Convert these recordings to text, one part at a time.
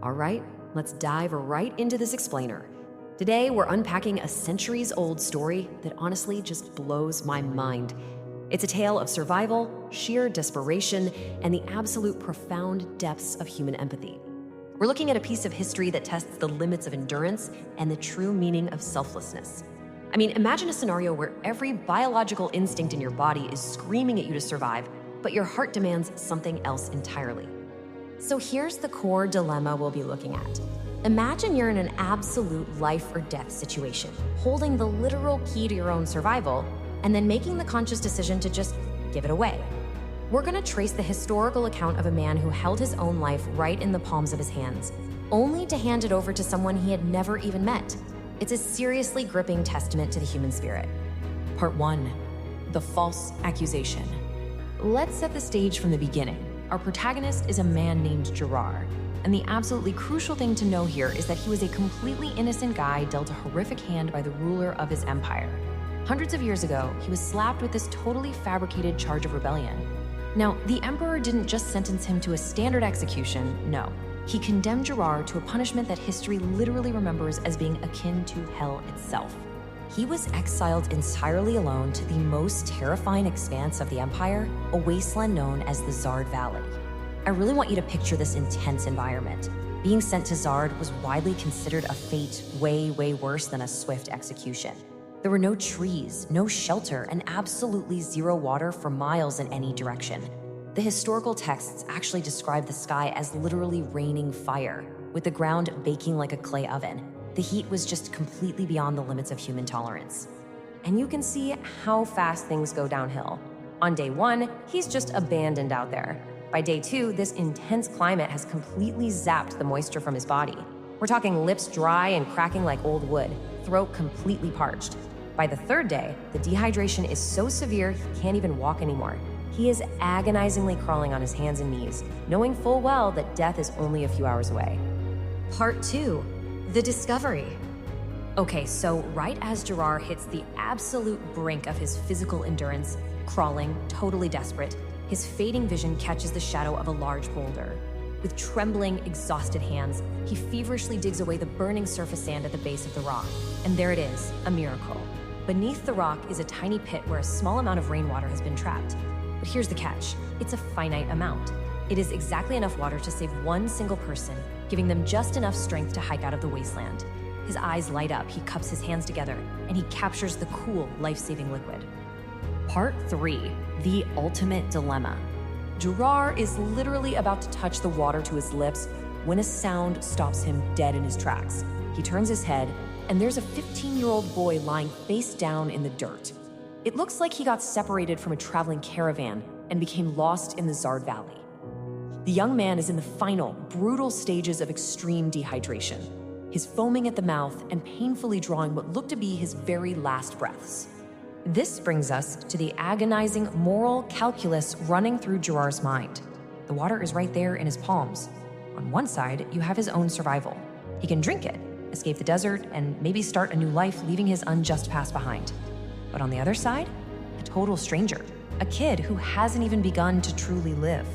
All right, let's dive right into this explainer. Today, we're unpacking a centuries-old story that honestly just blows my mind. It's a tale of survival, sheer desperation, and the absolute profound depths of human empathy. We're looking at a piece of history that tests the limits of endurance and the true meaning of selflessness. I mean, imagine a scenario where every biological instinct in your body is screaming at you to survive, but your heart demands something else entirely. So here's the core dilemma we'll be looking at. Imagine you're in an absolute life or death situation, holding the literal key to your own survival, and then making the conscious decision to just give it away. We're going to trace the historical account of a man who held his own life right in the palms of his hands, only to hand it over to someone he had never even met. It's a seriously gripping testament to the human spirit. Part 1. The false accusation. Let's set the stage from the beginning. Our protagonist is a man named Gerard, and the absolutely crucial thing to know here is that he was a completely innocent guy dealt a horrific hand by the ruler of his empire. Hundreds of years ago, he was slapped with this totally fabricated charge of rebellion. Now, the emperor didn't just sentence him to a standard execution, no. He condemned Gerard to a punishment that history literally remembers as being akin to hell itself. He was exiled entirely alone to the most terrifying expanse of the empire, a wasteland known as the Zard Valley. I really want you to picture this intense environment. Being sent to Zard was widely considered a fate way worse than a swift execution. There were no trees, no shelter, and absolutely zero water for miles in any direction. The historical texts actually describe the sky as literally raining fire, with the ground baking like a clay oven. The heat was just completely beyond the limits of human tolerance. And you can see how fast things go downhill. On day 1, he's just abandoned out there. By day 2, this intense climate has completely zapped the moisture from his body. We're talking lips dry and cracking like old wood, throat completely parched. By the 3rd day, the dehydration is so severe he can't even walk anymore. He is agonizingly crawling on his hands and knees, knowing full well that death is only a few hours away. Part 2. The discovery. Okay, so right as Gerard hits the absolute brink of his physical endurance, crawling, totally desperate, his fading vision catches the shadow of a large boulder. With trembling, exhausted hands, he feverishly digs away the burning surface sand at the base of the rock. And there it is, a miracle. Beneath the rock is a tiny pit where a small amount of rainwater has been trapped. But here's the catch. It's a finite amount. It is exactly enough water to save one single person, giving them just enough strength to hike out of the wasteland. His eyes light up, he cups his hands together, and he captures the cool, life-saving liquid. Part 3. The ultimate dilemma. Gerard is literally about to touch the water to his lips when a sound stops him dead in his tracks. He turns his head, and there's a 15-year-old boy lying face down in the dirt. It looks like he got separated from a traveling caravan and became lost in the Zard Valley. The young man is in the final, brutal stages of extreme dehydration. He's foaming at the mouth and painfully drawing what look to be his very last breaths. This brings us to the agonizing moral calculus running through Gerard's mind. The water is right there in his palms. On one side, you have his own survival. He can drink it, escape the desert, and maybe start a new life leaving his unjust past behind. But on the other side, a total stranger, a kid who hasn't even begun to truly live.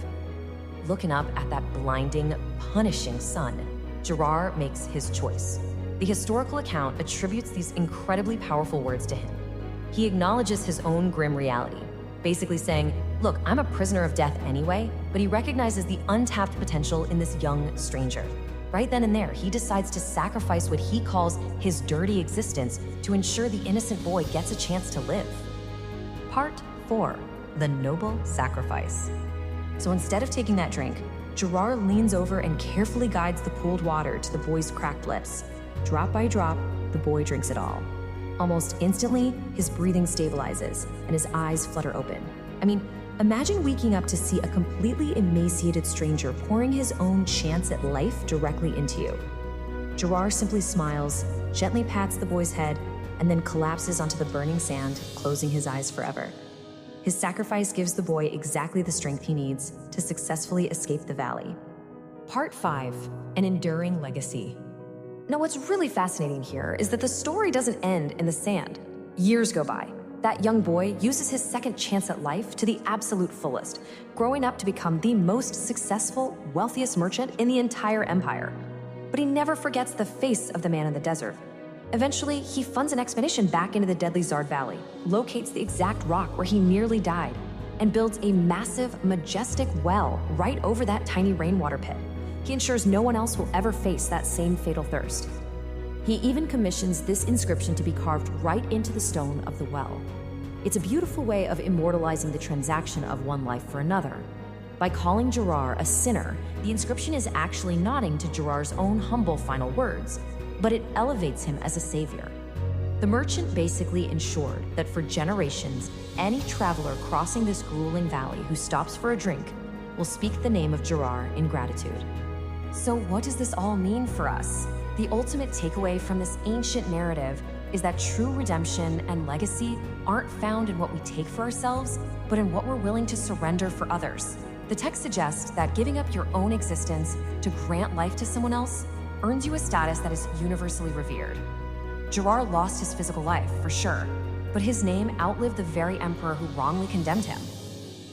Looking up at that blinding, punishing sun, Gerard makes his choice. The historical account attributes these incredibly powerful words to him. He acknowledges his own grim reality, basically saying, look, I'm a prisoner of death anyway, but he recognizes the untapped potential in this young stranger. Right then and there, he decides to sacrifice what he calls his dirty existence to ensure the innocent boy gets a chance to live. Part 4. The noble sacrifice. So instead of taking that drink, Gerard leans over and carefully guides the pooled water to the boy's cracked lips. Drop by drop, the boy drinks it all. Almost instantly, his breathing stabilizes and his eyes flutter open. I mean, imagine waking up to see a completely emaciated stranger pouring his own chance at life directly into you. Gerard simply smiles, gently pats the boy's head, and then collapses onto the burning sand, closing his eyes forever. His sacrifice gives the boy exactly the strength he needs to successfully escape the valley. Part 5. An enduring legacy. Now, what's really fascinating here is that the story doesn't end in the sand. Years go by. That young boy uses his second chance at life to the absolute fullest, growing up to become the most successful, wealthiest merchant in the entire empire. But he never forgets the face of the man in the desert. Eventually, he funds an expedition back into the deadly Zard Valley, locates the exact rock where he nearly died, and builds a massive, majestic well right over that tiny rainwater pit. He ensures no one else will ever face that same fatal thirst. He even commissions this inscription to be carved right into the stone of the well. It's a beautiful way of immortalizing the transaction of one life for another. By calling Gerard a sinner, the inscription is actually nodding to Gerard's own humble final words, but it elevates him as a savior. The merchant basically ensured that for generations, any traveler crossing this grueling valley who stops for a drink will speak the name of Gerard in gratitude. So what does this all mean for us? The ultimate takeaway from this ancient narrative is that true redemption and legacy aren't found in what we take for ourselves, but in what we're willing to surrender for others. The text suggests that giving up your own existence to grant life to someone else earns you a status that is universally revered. Gerard lost his physical life, for sure, but his name outlived the very emperor who wrongly condemned him.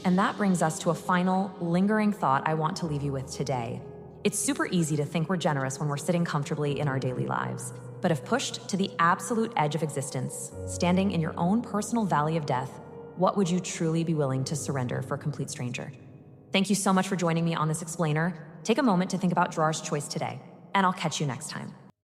And that brings us to a final, lingering thought I want to leave you with today. It's super easy to think we're generous when we're sitting comfortably in our daily lives. But if pushed to the absolute edge of existence, standing in your own personal valley of death, what would you truly be willing to surrender for a complete stranger? Thank you so much for joining me on this explainer. Take a moment to think about Gerard's choice today, and I'll catch you next time.